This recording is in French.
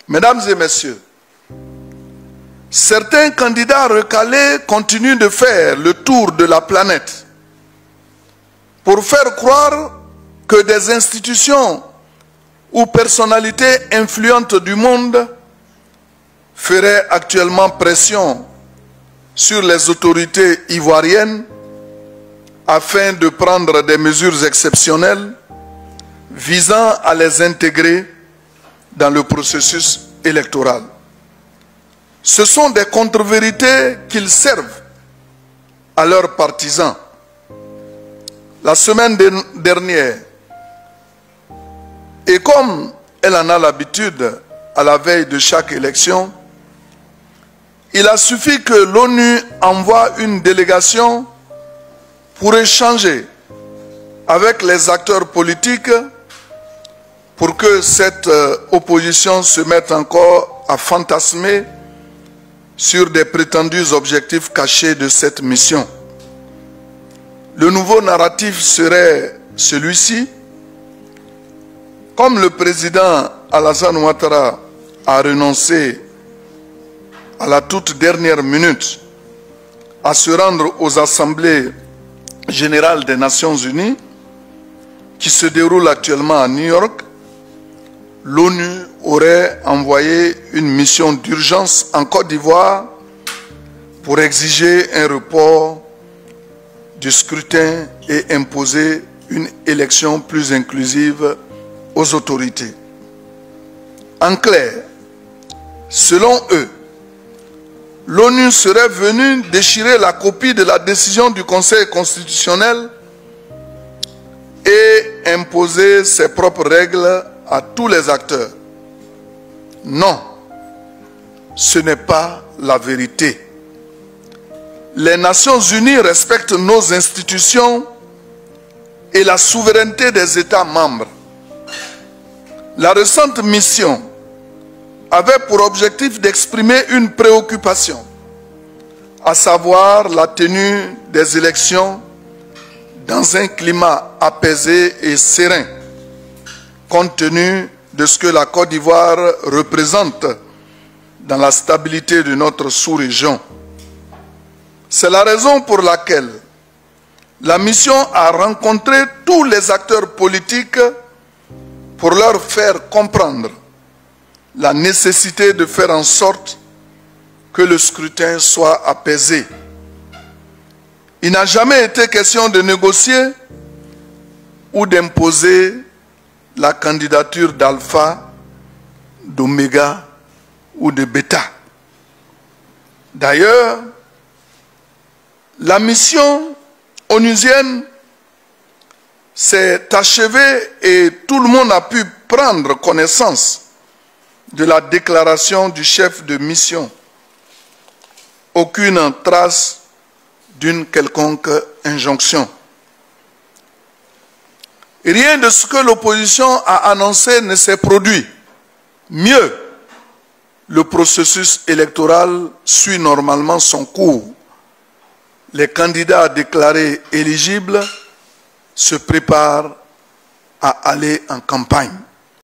Mesdames et messieurs, certains candidats recalés continuent de faire le tour de la planète pour faire croire que des institutions ou personnalités influentes du monde feraient actuellement pression sur les autorités ivoiriennes afin de prendre des mesures exceptionnelles visant à les intégrer dans le processus électoral. Ce sont des contre-vérités qu'ils servent à leurs partisans. La semaine dernière, et comme elle en a l'habitude à la veille de chaque élection, il a suffi que l'ONU envoie une délégation pour échanger avec les acteurs politiques pour que cette opposition se mette encore à fantasmer sur des prétendus objectifs cachés de cette mission. Le nouveau narratif serait celui-ci. Comme le président Alassane Ouattara a renoncé à la toute dernière minute à se rendre aux assemblées générales des Nations Unies qui se déroulent actuellement à New York, l'ONU aurait envoyé une mission d'urgence en Côte d'Ivoire pour exiger un report du scrutin et imposer une élection plus inclusive aux autorités. En clair, selon eux, l'ONU serait venue déchirer la copie de la décision du Conseil constitutionnel et imposer ses propres règles à tous les acteurs. Non, ce n'est pas la vérité. Les Nations Unies respectent nos institutions et la souveraineté des États membres. La récente mission avait pour objectif d'exprimer une préoccupation, à savoir la tenue des élections dans un climat apaisé et serein, compte tenu de ce que la Côte d'Ivoire représente dans la stabilité de notre sous-région. C'est la raison pour laquelle la mission a rencontré tous les acteurs politiques pour leur faire comprendre la nécessité de faire en sorte que le scrutin soit apaisé. Il n'a jamais été question de négocier ou d'imposer la candidature d'Alpha, d'Oméga ou de Beta. D'ailleurs, la mission onusienne s'est achevée et tout le monde a pu prendre connaissance de la déclaration du chef de mission. Aucune trace d'une quelconque injonction. Rien de ce que l'opposition a annoncé ne s'est produit. Mieux, le processus électoral suit normalement son cours. Les candidats déclarés éligibles se préparent à aller en campagne.